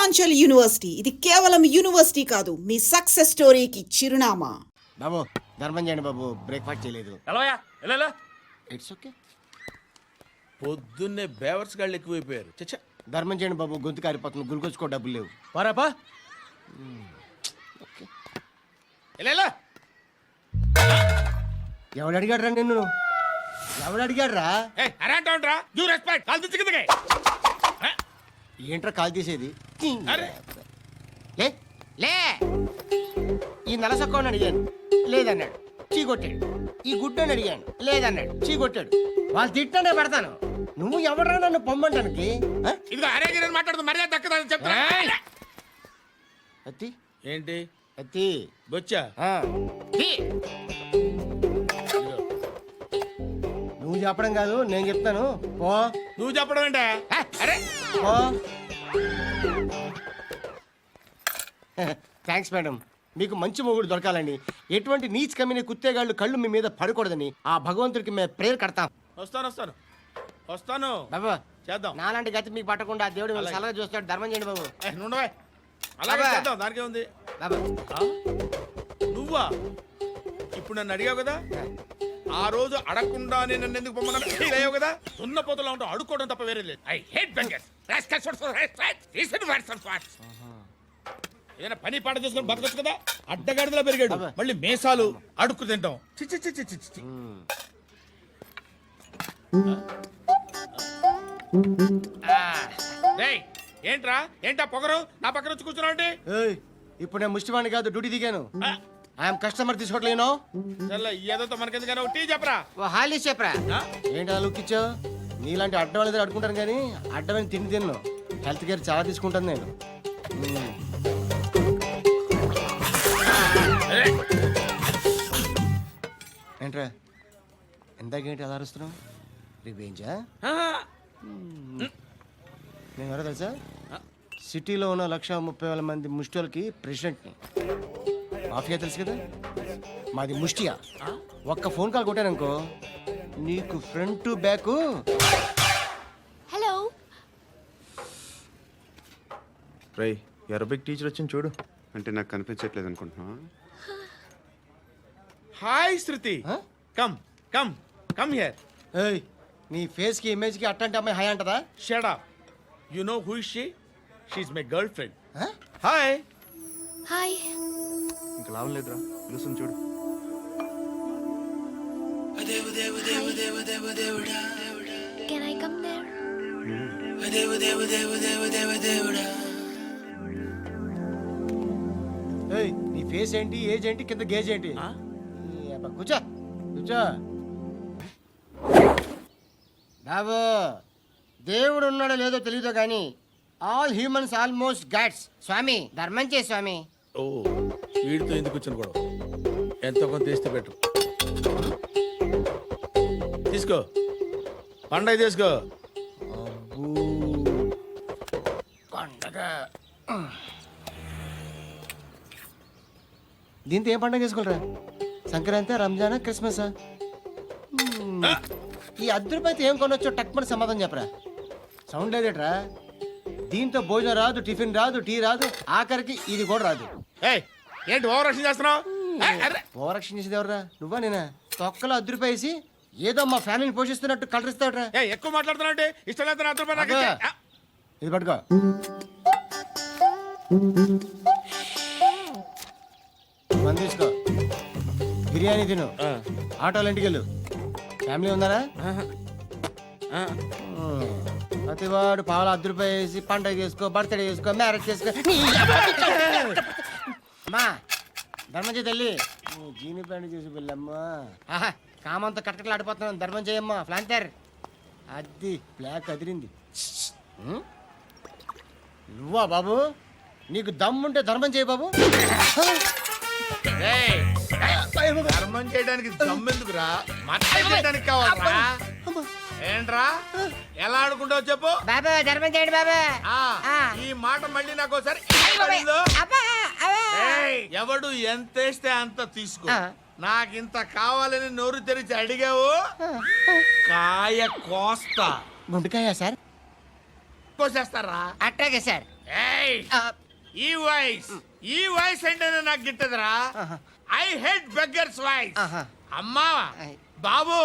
Purvanchal university ఇది కేవలం university కాదు, మీ సక్సెస్ స్టోరీకి చిరునామా. బాబు ధర్మం చేయండి బాబు, బ్రేక్ఫాస్ట్ చేయలేదు. It's okay. పొద్దున్నే బేవర్స్ గాళ్ళు ఎక్కువైపోయారు. చచ్చా, ధర్మం చేయండి బాబు, గొంతు కారిపోతుంది, గురికొచ్చుకో డబ్బులు లేవు. పారాపా. ఎవడు అడిగాడు రా నిన్ను? ఎవడు అడిగాడు రా? ఏంట్రా కాల్ తీసేది? లే లే. ఈ నలసక్కని అడిగాను, లేదన్నాడు, చీ కొట్టాడు. ఈ గుడ్డని అడిగాను, లేదన్నాడు, చీ కొట్టాడు. వాళ్ళు తిట్టానే పడతాను. నువ్వు ఎవడరా నన్ను పొమ్మంటానికి? మాట్లాడుతూ మర్యాద దక్కదని చెప్తా. అత్తి ఏంటి అత్తి బొచ్చా? నువ్వు చెప్పడం కాదు, నేను చెప్తాను. పో. నువ్వు చెప్పడం ఏంటా? అరే పో. థ్యాంక్స్ మేడం, మీకు మంచి మొగుడు దొరకాలని, ఎటువంటి నీచ్ కమ్మిన కుత్తేగాళ్ళు కళ్ళు మీ మీద పడకూడదని ఆ భగవంతుడికి మేము ప్రేయర్ కడతాం. వస్తాను బాబా చేద్దాం. నాలాంటి గతి మీకు పట్టకుండా దేవుడు మిమ్మల్ని సలహా చూస్తాడు. ధర్మం చేయండి బాబు. నుండవే అలాగే చేద్దాం, దానికే ఉంది. బాబా నువ్వా ఇప్పుడు నన్ను అడిగావు కదా, ఆ రోజు అడగకుండా నేను నన్ను ఎందుకు పొమ్మన్నావు కదా. సున్న పోతలో ఉంటావు, అడుక్కోవడం తప్ప వేరే లేదు. I hate bangers. ఏదైనా పని పాట చేసుకుని బతకొచ్చు కదా. అడ్డగాడిదలా పెరిగాడు, మళ్ళీ మేసాలు అడుక్కు తింటాం. చిచ్చి చిచ్చి చిచ్చి. ఏంటా పొగరు నా పక్కన వచ్చి కూర్చున్నావు అంటే? ఇప్పుడు నేను ముష్టివాణి కాదు, డ్యూటీ దిగాను. ఐఎమ్ కస్టమర్ తీసుకోవట్లేను. ఏదో మనకెందుకైనా టీ చెప్పరా. హాలీ చెప్పరా. ఏంటి అలా లుక్ ఇచ్చావు? నీలాంటి అడ్డం వాళ్ళ దగ్గర అడుకుంటాను కానీ అడ్డమైన తిండి తిన్ను. హెల్త్ కేర్ చాలా తీసుకుంటాను నేను. ఏంట్రా ఎందాకేంటి అలా అరుస్తున్నావు? రివేంజా? నేను ఎవరో తెలుసా? సిటీలో ఉన్న 130,000 మంది ముష్టిలకి ప్రెసిడెంట్ని. మాఫియా తెలుసు కదా, మాది ముష్టియా. ఒక్క ఫోన్ కాల్ కొట్టాననుకో, నీకు front to back. Hello Rai, Arabic teacher వచ్చింది చూడు. అంటే నాకు కనిపించట్లేదు అనుకుంటున్నా. Hi Shruti, come come come here. ఏయ్, నీ ఫేస్ కి ఇమేజ్ కి అట్లాంటి అమ్మాయి హాయ్ అంటదా? Shut up. You know who is she? She is my girlfriend. Hi. Hi. ఇంకా లాభం లేదురా, పిలుస్తుంది చూడు. Can I come there? ఏయ్, నీ ఫేస్ ఏంటి, ఏజ్ ఏంటి, కింద గేజ్ ఏంటి? కూర్చో కూర్చో. బాబు, దేవుడు ఉన్నాడో లేదో తెలియదు కానీ ఆల్ హ్యూమన్స్ ఆల్మోస్ట్ గాడ్స్. స్వామి ధర్మం చే స్వామి. ఓ, వీడితో ఎందుకు వచ్చిన గొడవ? ఎంతో కొంత తీస్తే పెట్టు. తీసుకో, పండగ తీసుకో. పండగ దీంతో ఏం పండగ చేసుకోరా? సంక్రాంతి, రంజానా, క్రిస్మసా? ఈ రూపాయలతో ఏం కొనొచ్చో టక్మని సమాధానం చెప్పరా. సౌండ్ లేదేట్రా? దీంతో భోజనం రాదు, టిఫిన్ రాదు, టీ రాదు, ఆఖరికి ఇది కూడా రాదు. ఏంటి ఓవర్ రక్షణ చేస్తున్నావు? ఓవర్ రక్షణ చేసేది ఎవరా? నువ్వా నేనా? తొక్కలో రూపాయి వేసి ఏదో మా ఫ్యామిలీని పోషిస్తున్నట్టు కలరిస్తాడ్రా. ఎక్కువ మాట్లాడుతున్నావు అంటే ఇష్టం లేదు. ఇది పట్టుకో. మంది తీసుకో, బిర్యానీ తిను, ఆటోలు ఇంటికి వెళ్ళు. ఫ్యామిలీ ఉన్నారా? ప్రతివాడు పావులు రూపాయలు వేసి పండగ చేసుకో, బర్త్డే చేసుకో, మ్యారేజ్ చేసుకో. అమ్మా ధర్మం చేయి తల్లి. జీని ప్యాంట్ చేసి వెళ్ళమ్మా. కామంతో కట్టకట్లు ఆడిపోతున్నాను. ధర్మం చేయమ్మా. ఫ్లాంటర్ అది బ్లాక్ అదిరింది. నువ్వా బాబు? నీకు దమ్ముంటే ధర్మం చేయి బాబు. ధర్మం చేయడానికి దమ్మెందుకురా? మాట్లాడడానికి కావాలరా? ఏంట్రా ఎలా ఆడుకుంటావు చెప్పు. బాబా ధర్మం చేయండి బాబా. ఈ మాట మళ్ళీ నాకు ఒకసారి ఎవడు ఎంత వేస్తే అంత తీసుకో. నాకింత కావాలని నోరు తెరిచి అడిగావు, కాయ కోస్తా. గుండెకాయ సార్? కోసేస్తారా? అట్టాగే సార్. ఈ వాయిస్ అంటేనే నాకు గిట్టదురా. I hate beggars voice. అమ్మా బాబు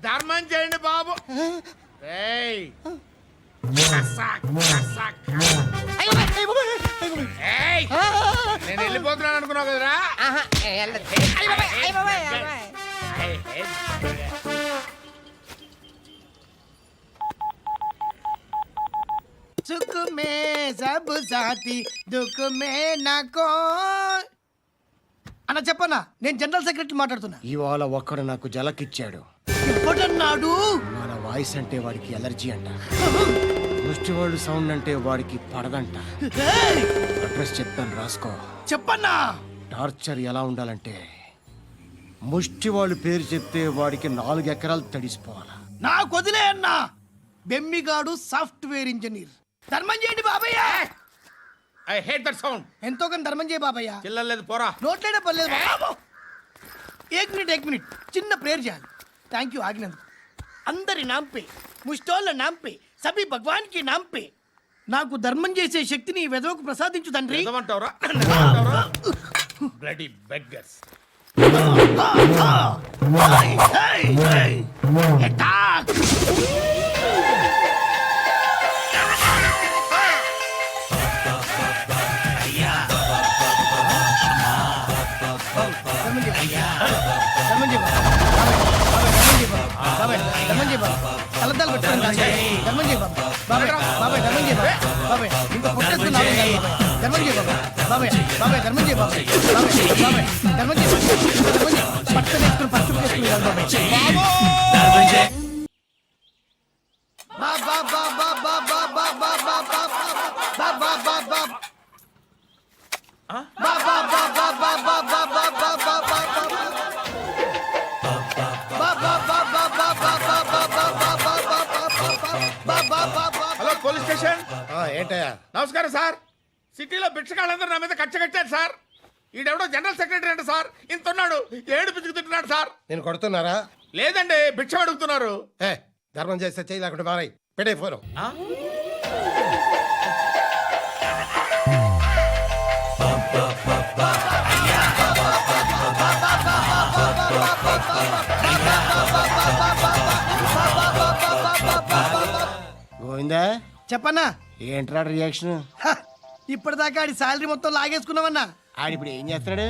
ధర్మం చేయండి బాబు. ఏయ్ కసాక్, కసాక్. ఏయ్, నేను వెళ్ళిపోతున్నాను అనుకున్నావు కదరా. I hate beggars. సుఖ మే సబ్ సాతి దుఃఖ మే నాకో. అన్న చెప్పన్నా, నేను జనరల్ సెక్రటరీ మాట్లాడుతున్నా. ఇవాళ ఒక్కడు నాకు జలకిచ్చాడు. ఎప్పుడన్నాడు? మన వాయిస్ అంటే వాడికి ఎలర్జీ అంట. ముష్టి వాళ్ళు సౌండ్ అంటే వాడికి పడదంట. ఏయ్! అడ్రస్ చెప్తాను రాసుకో. చెప్పన్నా. టార్చర్ ఎలా ఉండాలంటే ముష్టి వాళ్ళు పేరు చెప్తే వాడికి 4 ఎకరాలు తడిసిపోవాలా. నాకు వదిలే అన్నా. బెమ్మిగాడు సాఫ్ట్వేర్ ఇంజనీర్. ధర్మం చేయండి బాబయ్య. I hate that sound. ఎంతో కానీ ధర్మం చేయ బాబయ్య. చిల్లలేదు పోరా. నోట్లేనే పర్లేదు బాబు. ఏక్ మినిట్ చిన్న ప్రేయర్ చేయాలి. థ్యాంక్ యూ ఆగినందుకు. అందరి నాంపే ముష్టోళ్ళ నాంపే సభి భగవాన్ కి నాంపే నాకు ధర్మం చేసే శక్తిని ఈ వెదవకు ప్రసాదించు తండ్రి. నిజమంటావురా? Bloody beggars. Attack! కలద్దాలు పెట్టుకోండి ధర్మం చేయ బాబాయ్. బాబాయ్ ధర్మం చేయ బాబాయ్. ఇంకా పుట్టేస్తున్నావు ధర్మం చేయ బాబాయ్. బాబాయ్ ధర్మం చేయ బాబాయ్. బాబాయ్ ధర్మం చేయ ధర్మం చేయ పట్టు వేసుకుని పట్టు వేసుకుని హలో పోలీస్ స్టేషన్. ఏంటయ్యా? నమస్కారం సార్. సిటీలో భిక్షగాళ్ళందరూ నా మీద కచ్చ కట్టారు సార్. ఈడెవడో జనరల్ సెక్రటరీ అంట సార్. ఇంత ఉన్నాడు, ఏడు పిచ్చుకు తింటున్నాడు సార్. నేను కొడుతున్నారా? లేదండి, భిక్ష అడుగుతున్నారు. ఏ ధర్మం చేస్తే చెయ్యి లేకుండా మారాయి. పెట్టే ఫోను. గోవిందా చెప్పన్నా. ఏంట్రా రియాక్షన్? ఇప్పటిదాకా ఆడి శాలరీ మొత్తం లాగేసుకున్నావన్నా. ఆడిప్పుడు ఏం చేస్తున్నాడు?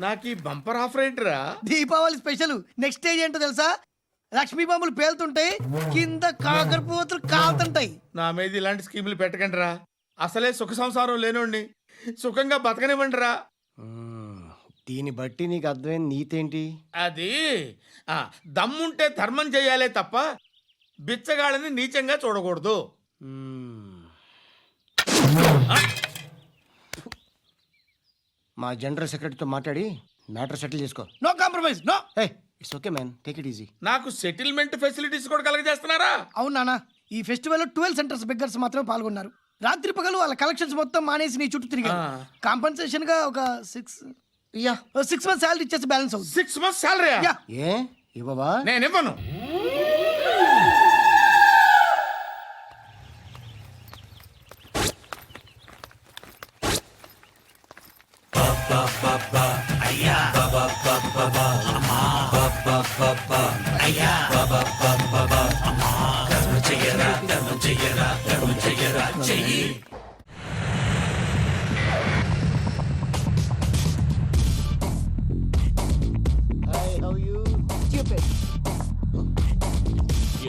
నాకు ఈ బంపర్ ఆఫర్ ఏంటిరా? దీపావళి స్పెషల్. నెక్స్ట్ స్టేజ్ ఏంటో తెలుసా? లక్ష్మీ బాంబులు పేలుతుంటాయి, కింద కాకరపోతులు కాలుతుంటాయి. నా మీద ఇలాంటి స్కీములు పెట్టకండి రా. అసలే సుఖ సంసారం లేనోడిని సుఖంగా బతకనివ్వండి రా. దీన్ని బట్టి నీకు అర్థమైన నీతేంటి? అది దమ్ముంటే ధర్మం చేయాలే తప్ప బిచ్చగాళ్ళని నీచంగా చూడకూడదు. మా జనరల్ సెక్రటరీతో మాట్లాడి మ్యాటర్ సెటిల్ చేసుకో. No compromise. No. It's okay man, take it easy. నాకు సెటిల్మెంట్ ఫెసిలిటీస్ కూడా కలగజేస్తున్నారా? అవును నాన్న, ఈ ఫెస్టివల్ 12 సెంటర్స్ బెగ్గర్స్ మాత్రమే పాల్గొన్నారు. రాత్రి పగలు వాళ్ళ కలెక్షన్స్ మొత్తం మానేసి నీ చుట్టూ తిరిగారు. కాంపన్సేషన్ గా ఒక 6 మంత్స్ శాలరీ ఇచ్చేసి బ్యాలెన్స్ అవుతుంది. 6 months salary? యా. ఏ ఇవ్వవా? నేను ఇవ్వను.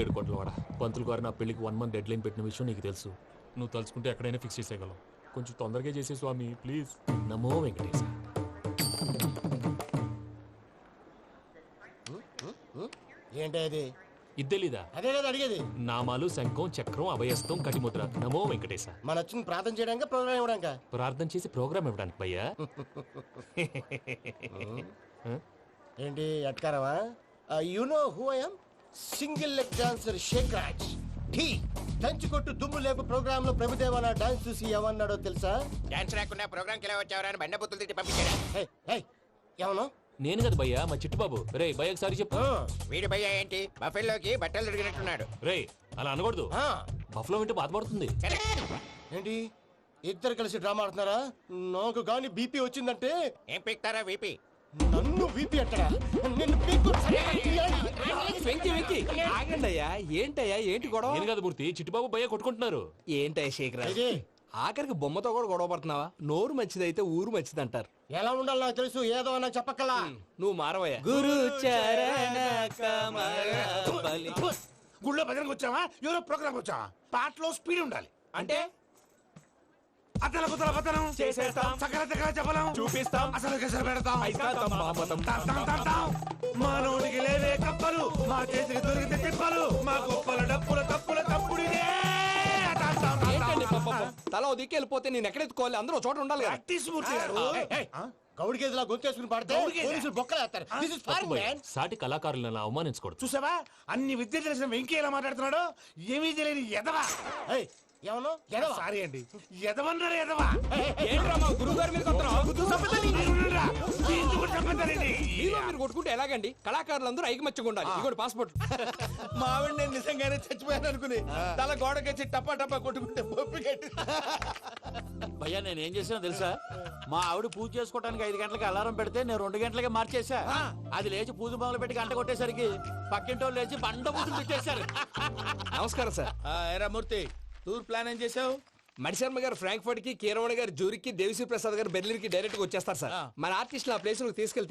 ఏడు కోట్ల వాడ పంతులు గారు నా పెళ్లికి 1 month డెడ్ లైన్ పెట్టిన విషయం నీకు తెలుసు. నువ్వు తలుచుకుంటే ఎక్కడైనా ఫిక్స్ చేసేయగలవు. కొంచెం తొందరగా చేసే స్వామి ప్లీజ్. నమో వెంకటేశ. ఏంటి అది? ఇది తెలీదా? అదే కదా అడిగేది. నామాలు శంఖం చక్రం అభయస్తం కటిముద్ర. నమో వెంకటేశ. మన వచ్చింది ప్రార్థన చేయడానికి, ప్రోగ్రామ్ ఇవ్వడానికి. ప్రార్థన చేసి ప్రోగ్రామ్ ఇవ్వడానికి భయ్యా. ఏంటి ఎట్కారవా? You know who I am? Single leg dancer Shaik Raj. ఠీ దంచి కొట్టు దుమ్ము లేపు ప్రోగ్రామ్ లో ప్రభుదేవ నా డాన్స్ చూసి ఏమన్నాడో తెలుసా? డాన్స్ రాకుండా ప్రోగ్రామ్ కి ఎలా వచ్చావరా అని బండ బుద్ధులు తిట్టి పంపించాడు. ఏమన్నా? నేను కదా భయ్యా, మా చిట్టుబాబు. రే భయ్య ఒకసారి చెప్పు. వీడి భయ్య ఏంటి బఫెల్లోకి బట్టలు తిరిగినట్టున్నాడు. రే అలా అనకూడదు. బఫ్లో వింటే బాధపడుతుంది. ఏంటి ఇద్దరు కలిసి డ్రామా ఆడుతున్నారా? నాకు గాని బీపీ వచ్చిందంటే ఏం పీక్తారా వీపీ? నన్ను బీపీ అట్టడా? నిన్ను పీక్కు- ఆగండి అయ్యా, ఏంటయ్యా, ఏంటి గొడవ? నేను కదా మూర్తి, చిట్టుబాబు భయ్య కొట్టుకుంటున్నారు. ఏంటయ్యా శేఖర్, ఇది ఆఖరికి బొమ్మతో కూడా గొడవ పడుతున్నావా? నోరు మంచిదైతే ఊరు మంచిది అంటారు. ఎలా ఉండాలో నాకు తెలుసు, ఏదో నాకు చెప్పక్కలా. నువ్వు మారవయ్యా. గురు చరణ కమల గుళ్ళో భజనకు వచ్చావా? ఎవరో ప్రోగ్రామ్ వచ్చావా? పాటలో స్పీడ్ ఉండాలి. అంటే అతల కుతల పతనం చేసేస్తాం, సకల దగ్గర చెప్పలేం, చూపిస్తాం, అసలు గసలు పెడతాం. అయితాం, బాపతం. టాం టాం టాం టాం. మా నోటికి లేవే కప్పలు, మా చేతికి దొరికితే తిప్పలు, మా గొప్పల డప్పుల తప్పుల తప్పుడిదే. టాం టాం టాం ఏంటండి టాం. పాపం? తల ఓ దిక్కు వెళ్ళిపోతే నేను ఎక్కడెత్తుకోవాలి? అందరూ ఒక చోట ఉండాలి కదా. ప్రాక్టీస్ మూర్తి గారు. గౌడి గేదెలా గొంతేసుకుని పాడితే గౌడి గేదె? పోలీసులు బొక్కలు వేస్తారు. This is foreign, man. సాటి కళాకారులను అలా అవమానించకూడదు. చూసావా అన్ని విద్య తెలిసిన వెంకీ ఎలా మాట్లాడుతున్నాడు? ఏమీ తెలియని ఎదవా. ఏయ్, ఏమన్నా? ఎడవా? సారీ అండి, ఎదవన్నారు ఎదవా. ఏంట్రా మా గురువు గారి మీద చంపుతారండి. మీరు కొట్టుకుంటే ఎలాగండి? కళాకారులందరూ ఐకమత్యంగా ఉండాలి. ఇదిగోండి పాస్పోర్ట్. మా ఆవిడ నేను నిజంగానే చచ్చిపోయాను అనుకుని తల గోడకొచ్చి టపా టపా కొట్టుకుంటే పొప్పి కట్టి. భయ్యా నేను ఏం చేసినా తెలుసా? మా ఆవిడ పూజ చేసుకోవడానికి 5 గంటలకి అలారం పెడితే నేను 2 గంటలకి మార్చేసా. అది లేచి పూజ మొదలు పెట్టి గంట కొట్టేసరికి పక్కింటి వాళ్ళు లేచి బండ పూజలు పెట్టేశారు. నమస్కారం సార్. ఏరా మూర్తి, టూర్ ప్లాన్ ఏం చేసావు? మణిశర్మ గారు ఫ్రాంక్ఫర్ట్ కి, కీరవాణి గారు జూరిక్, దేవిశ్రీ ప్రసాద్ గారు బెర్లిన్ కి డైరెక్ట్ గా వచ్చేస్తారు సార్. మన ఆర్టిస్ట్ ఆ ప్లేస్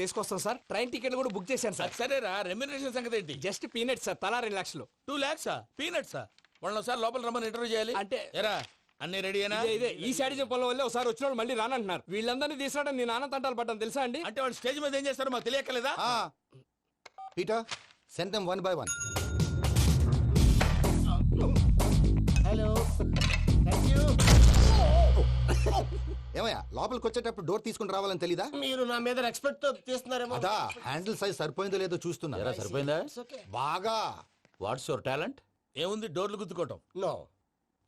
తీసుకొస్తాం సార్. ట్రైన్ టికెట్ కూడా బుక్ చేశాను సార్. సరేరా, రెమ్యూనరేషన్ సంగతి ఏంటి? జస్ట్ పీనట్ సార్, తలా 2 లక్షలు. 2 lakhs పీనట్సా? వాళ్ళని ఒకసారి లోపల రమ్మని ఇంటర్వ్యూ చేయాలి. అంటే ఎరా అన్ని రెడీయేనా? ఇదే ఈ శాడిజం పనుల వల్లే ఒకసారి వచ్చిన వాళ్ళు మళ్ళీ రానంటున్నారు. వీళ్ళందరినీ తీసుకురావడం నేను నాన్న తంటాలు పడ్డాను తెలుసా అండి. అంటే వాళ్ళు స్టేజ్ మీద ఏం చేస్తారో మాకు తెలియక్కలేదా? Peter send them 1 by 1. Hello, thank you. ఏమయ్యా లోపలికి వచ్చేటప్పుడు డోర్ తీసుకుని రావాలని తెలీదా? మీరు నా మీద ఎక్స్పెక్ట్ తో తీస్తున్నారేమో. అదా హ్యాండిల్ సైజ్ సరిపోయిందో లేదో చూస్తున్నా. ఎరా సరిపోయిందా? బాగా. What's your talent? ఏముంది డోర్లు గుద్దుకోవటం. No,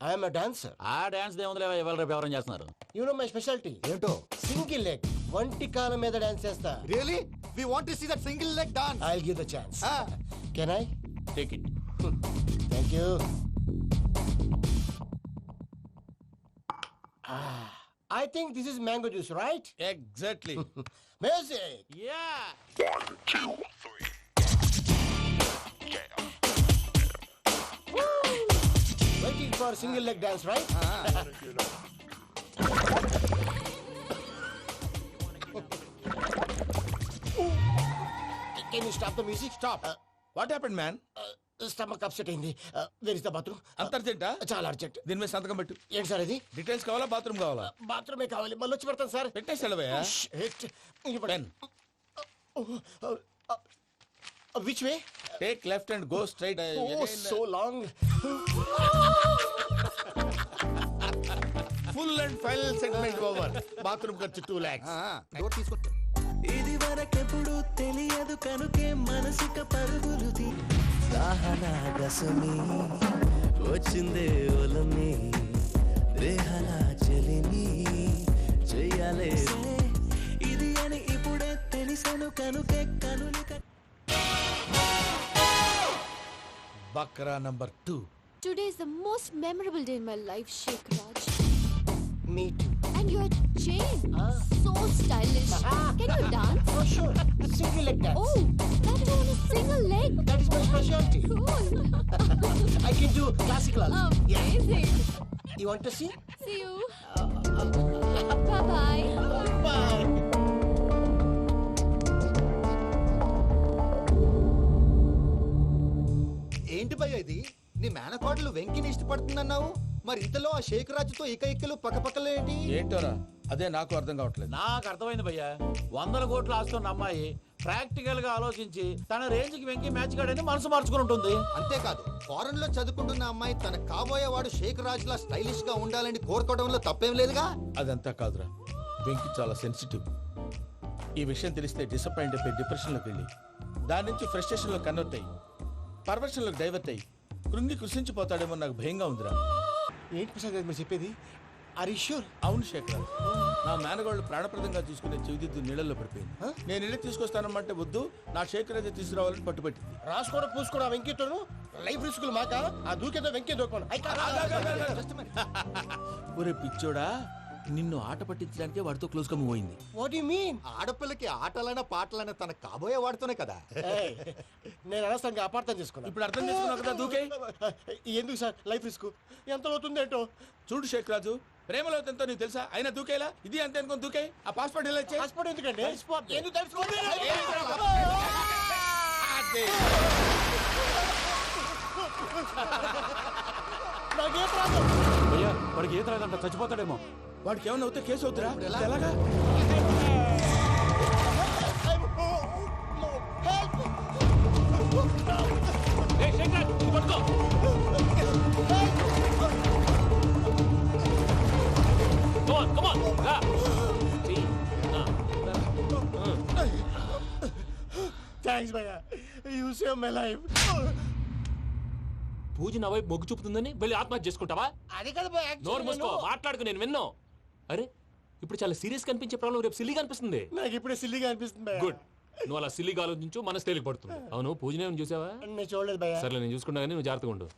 I'm a dancer. ఆ డాన్స్ దేవుందిలే, ఇవాళ రేపు ఎవరైనా చేస్తున్నారు. You know my speciality. ఏంటో? సింగిల్ లెగ్, వంటి కాలం మీద డాన్స్ చేస్తా. Really we want to see that single leg dance. I will give the chance. Can I? Take it. Thank you. I think this is mango juice, right? Exactly. Music. Yeah. Waiting for single leg dance, right? Can you stop the music? Stop. What happened, man? Stomach upset అయింది. Where is the bathroom? అంత అర్జెంటా? చాలా urgent. దీని మీద సంతకం పెట్టు. ఏంటి sir ఇది? Details కావాలా, బాత్రూమ్ కావాలా? బాత్రూమే కావాలి, మళ్ళీ వచ్చి పెడతాను సార్. పెట్టేసి వెళ్ళవయ్యా. Pen. Which way? Take left and go straight. Oh, so long. Full and final segment over. Bathroom ఖర్చు 2 lakhs. డోర్ తీసుకో. ఇది వరకెప్పుడు తెలియదు కనుకే మనసిక పరుగులుది దాహనా దశమి వచ్చిందే ఒలమి రేహనా చెలిమి చెయ్యాలే ఇది అని ఇప్పుడే తెలిసెను కనుకే కనులిక. Bakra number 2. Today is the most memorable day in my life, Sheikh Raj. Me too. And your chain, so stylish. Can you dance? Oh, sure. Single leg dance. Oh, that is on a single leg. That is my specialty. Cool. I can do classical also. Amazing. You want to see? See you. Bye-bye. Bye. ఏంటి భయ్యా ఇది? నీ మేనకోడలు వెంకిని ఇష్టపడుతుందన్నావు, మరి ఇంతలో ఆ షేక్ రాజుతో ఇక్కలు పక్కపక్కలు ఏంటి? ఏంటోరా అదే నాకు అర్థం కావట్లేదు. నాకు అర్థమైంది భయ్యా, 100 కోట్లు ఆస్తున్న అమ్మాయి ప్రాక్టికల్ గా ఆలోచించి తన రేంజ్ కి వెంకి మ్యాచ్ కాడని మనసు మార్చుకుని ఉంటుంది. అంతేకాదు, ఫారెన్ లో చదువుకుంటున్న అమ్మాయి తన కాబోయేవాడు షేక్ రాజులా స్టైలిష్ గా ఉండాలని కోరుకోవడంలో తప్పేం లేదుగా. అదంతా కాదురా, వెంకి చాలా సెన్సిటివ్. ఈ విషయం తెలిస్తే డిసప్పాయింట్ అయిపోయి డిప్రెషన్లోకి వెళ్ళి దాని నుంచి ఫ్రస్ట్రేషన్లో కన్వర్ట్ అయ్యి పర్వర్షన్లోకి డైవర్ట్ అయ్యి కృంగి కృషించిపోతాడేమో నాకు భయంగా ఉందిరా. ఏంటి ప్రసాద్ గారు మీరు చెప్పేది? షూర్ అవును శేఖర్, నా మేనగాళ్ళు ప్రాణప్రదంగా చూసుకునే చెవిదిద్దు నీళ్ళల్లో పడిపోయింది. నేను ఇల్లు తీసుకొస్తానమ్మంటే వద్దు, నా శేఖర్ అయితే తీసుకురావాలని పట్టుబట్టింది. రాసుకోవడం పూసుకోవడం వెంకీతోను లైఫ్ రిస్కులు మాక, ఆ దూకేదో వెంకీ దూకోను. ఒరే పిచ్చోడా, నిన్ను ఆట పట్టించడానికి వాడితో క్లోజ్ గా మూవ్ అయింది. What you mean? ఆడపిల్లకి ఆటలైనా పాటలైనా తన కాబోయేవాడితోనే కదా. నేను అనవసరంగా అపార్థం చేసుకున్నా. ఇప్పుడు అర్థం చేసుకున్నావు కదా, దూకే. ఎందుకు సార్ లైఫ్ రిస్క్? ఎంత అవుతుంది ఏంటో చూడు షేక్ రాజు, ప్రేమలో ఎంతో నీకు తెలుసా? అయినా దూకేలా ఇది అంతే అనుకుని దూకే. ఆ పాస్పోర్ట్ ఎలా ఇచ్చే? పాస్పోర్ట్ ఎందుకండి? ఎందుకు తెలుసుకోండి. నాకేం ప్రాబ్లం? భయ్యా వాడికి ఈత రాదంట, చచ్చిపోతాడేమో. వాడికి ఏమన్నా అవుతే కేసు అవుతురా? ఎలాగా? థ్యాంక్స్ భయ్యా, యు సేవ్ మై లైఫ్. పూజ నా వైపు మొగ్గు చూపుతుందని వెళ్ళి ఆత్మహత్య చేసుకుంటావా? అది కదా నోరు మూసుకో, మాట్లాడుకు, నేను విన్నాను. అరే ఇప్పుడు చాలా సీరియస్ కనిపించే ప్రాబ్లం రేపు సిల్లీగా అనిపిస్తుంది. నాకు ఇప్పుడే సిల్లీగా అనిపిస్తుంది భయ్యా. గుడ్, నువ్వు అలా సిల్లీగా ఆలోచించు, మనసు తేలిక పడుతుంది. అవును పూజనే చూసావా? నేను చూడలేదు భయ్యా. సర్లే నేను చూసుకున్నా కానీ నువ్వు జాగ్రత్తగా ఉండు.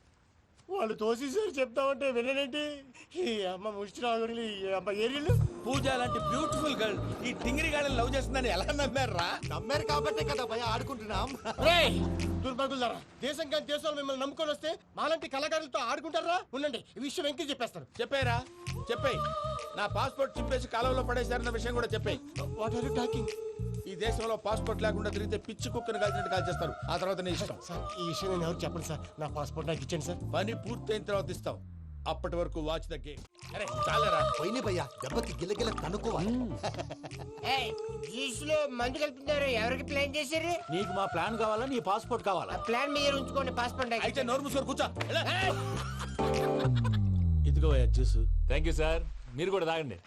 వాళ్ళు తోసేసారు చెప్తామంటే విననేంటి? ఈ అమ్మ ముష్టి రాగుడి, ఈ అమ్మ ఏరియలు. పూజ లాంటి బ్యూటిఫుల్ గర్ల్ ఈ టింగిరి గాళ్ళని లవ్ చేస్తుందని ఎలా నమ్మారా? నమ్మారు కాబట్టే కదా భయ ఆడుకుంటున్నాం. దుర్భగులారా, దేశం కానీ దేశాలు మిమ్మల్ని నమ్ముకొని వస్తే మాలాంటి కళాకారులతో ఆడుకుంటారా? ఉండండి, ఈ విషయం వెంకీ చెప్పేస్తారు. చెప్పారా? చెప్పేయ్. నా పాస్పోర్ట్ చింపేసి కాలంలో పడేశారన్న విషయం కూడా చెప్పేయ్. What are you talking? ఈ దేశంలో పాస్పోర్ట్ లేకుండా తిరిగితే పిచ్చి కుక్కను కాల్చినట్టు కాల్చేస్తారు. ఆ తర్వాత నీ ఇష్టం. సార్ ఈ విషయం నేను ఎవరు చెప్పండి సార్, నా పాస్పోర్ట్ నాకు ఇచ్చేయండి సార్. పని పూర్తయిన తర్వాత ఇస్తాం. అప్పటి వరకు వాచ్ ద గేమ్. అరే చాలరా, పోయిన భయ్యా, దెబ్బకి గిల్లగిల్ల కనుక్కోవాలి. జ్యూస్ లో మందు కలుపుతున్నారు, ఎవరికి ప్లాన్ చేశారు? నీకు మా ప్లాన్ కావాలా, నీ పాస్పోర్ట్ కావాలా? ప్లాన్ మీరు ఉంచుకోండి, పాస్పోర్ట్ అయితే నోరు మూసుకొని కూర్చో. ఇదిగో జ్యూస్. థ్యాంక్ యూ సార్, మీరు కూడా తాగండి.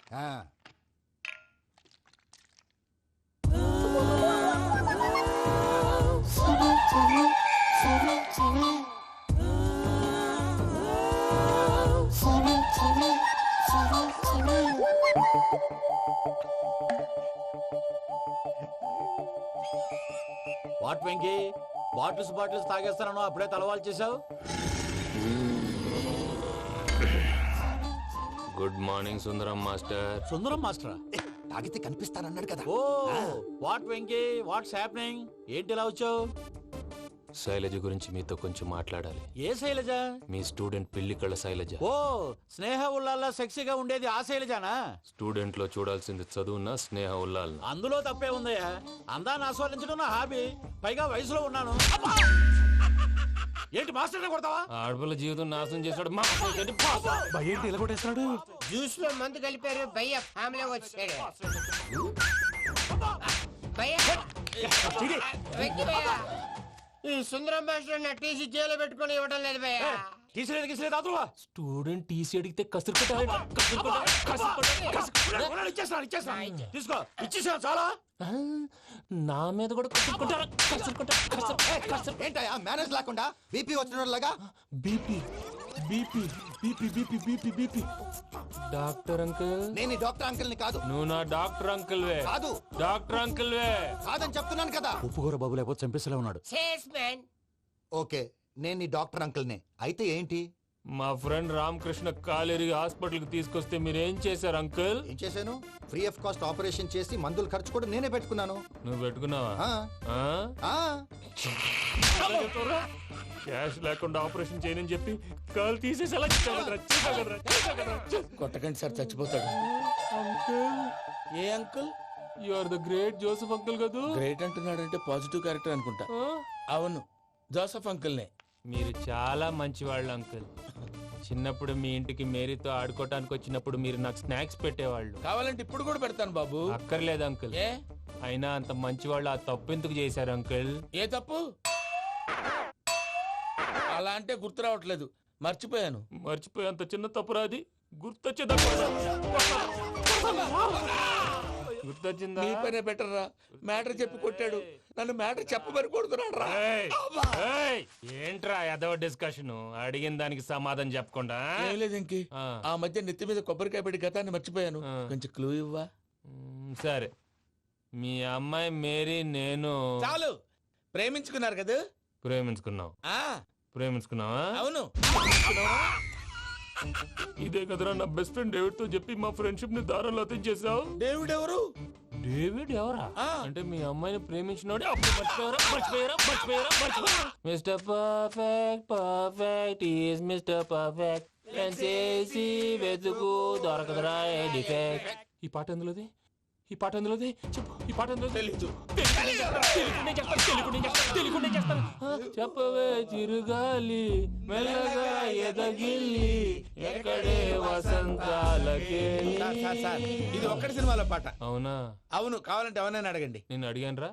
వాట్ వెంకీ, బాటిల్స్ తాగేస్తానో అప్పుడే తలవాలు చేసావు. Good morning Sundaram master. Sundaram మాస్టరా? తాగితే కనిపిస్తానన్నాడు కదా. Oh what Venky, what's happening? ఏంటి ఇలా వచ్చావు? శైలజ గురించి మీతో కొంచెం మాట్లాడాలి. ఏ శైలజ? మీ స్టూడెంట్ పిల్లి కళ్ళ శైలజ. ఓ స్నేహ ఉల్లాల్లో సెక్సీగా ఉండేది ఆ శైలజానా? స్టూడెంట్ లో చూడాల్సింది చదువున స్నేహ ఉల్లాల్. అందులో తప్పే ఉందయ్యా, అందాన్ని ఆస్వాదించడం నా హాబీ, పైగా వయసులో ఉన్నాను. ఏంటి మాస్టర్ కొడతావా? ఆడపిల్ల జీవితం నాశనం చేశాడు. ఏంటి ఇలా కొట్టేస్తున్నాడు? జ్యూస్ లో మందు కలిపారు, భయ్య ఫ్యామిలీ వచ్చాడు. వెంకీ భయ్య, ఈ సుందరం భాష నా టీసీ జైలు పెట్టుకుని ఇవ్వడం లేదు భయ్య. స్టూడెంట్ టీసీ అడిగితే తీసుకో, ఇచ్చేసా చాలా. నా మీద కూడా ఏంటయ్యా మేనేజ్ లేకుండా బీపీ వచ్చినలాగా? BP BP BP BP BP BP. Doctor uncle, నేను ఈ డాక్టర్ అంకుల్ ని కాదు. నువ్వు నా డాక్టర్ అంకుల్ వే. కాదు డాక్టర్ అంకుల్ వే. కాదని చెప్తున్నాను కదా. ఉప్పుకూర బాబు లేకపోతే చంపేసేలా ఉన్నాడు. ఓకే, నేను ఈ డాక్టర్ అంకుల్ నే. అయితే ఏంటి? మా ఫ్రెండ్ రామకృష్ణ కాలేరి హాస్పిటల్ కి తీసుకొస్తే మీరేం చేశారు అంకుల్? ఏం చేశాను? ఫ్రీ ఆఫ్ కాస్ట్ ఆపరేషన్ చేసి మందులు ఖర్చు కూడా నేనే పెట్టుకున్నాను. నువ్వు పెట్టుకున్నావా? క్యాష్ లేకుండా ఆపరేషన్ చేయనని చెప్పి కాల్ తీసేసి అలా కొట్టకండి సార్, చచ్చిపోతాడు. ఏ uncle? You are the great Joseph uncle కదా. గ్రేట్ అంటున్నాడంటే పాజిటివ్ క్యారెక్టర్ అనుకుంటా. అవును, జోసెఫ్ అంకుల్ నే. మీరు చాలా మంచివాళ్ళు అంకుల్. చిన్నప్పుడు మీ ఇంటికి మేరీతో ఆడుకోవటానికి వచ్చినప్పుడు మీరు నాకు స్నాక్స్ పెట్టేవాళ్ళు. కావాలంటే ఇప్పుడు కూడా పెడతాను బాబు. అక్కర్లేదు అంకుల్. ఏ అయినా అంత మంచివాళ్ళు ఆ తప్పు ఎందుకు చేశారు అంకుల్? ఏ తప్పు? అలా అంటే గుర్తు రావట్లేదు, మర్చిపోయాను. మర్చిపోయి అంత చిన్న తప్పురా అది? గుర్తొచ్చిందా? నీ పనే బెటర్ రా. మ్యాటర్ చెప్పి కొట్టాడు, నన్ను మ్యాటర్ చెప్పమని కొడుతున్నాడు రా. ఏంట్రా ఎదవ డిస్కషన్? అడిగిన దానికి సమాధానం చెప్పకుండా. ఏం లేదు ఇంకి, ఆ మధ్య నెత్తి మీద కొబ్బరికాయ పెట్టి గతాన్ని మర్చిపోయాను. కొంచెం క్లూ ఇవ్వా? సరే, మీ అమ్మాయి మేరీ నేను చాలు. ప్రేమించుకున్నారు కదా? ప్రేమించుకున్నావు. ప్రేమించుకున్నావా? అవును. ఇదే కదరా నా బెస్ట్ ఫ్రెండ్ డేవిడ్ తో చెప్పి మా ఫ్రెండ్షిప్ ని దారంలో అతించేసావు. డేవిడ్ ఎవరు? డేవిడ్ ఎవరా? అంటే మీ అమ్మాయిని ప్రేమించినోడే. Mister perfect perfect is mister perfect చేసి వెతుకు దొరకదురా డిఫెక్ట్. ఈ పాట ఎందులోది? ఈ పాట ఎందులోది? చెప్పు. ఈ పాట ఎందులో? తెలీదు. చెప్పవే చిరుగాలి మెల్లగా ఎదగిల్లి ఎక్కడే వసంతాలకే. ఇది ఒక్కటి సినిమాలో పాట. అవునా? అవును. కావాలంటే ఎవరైనా అడగండి. నేను అడిగాను రా.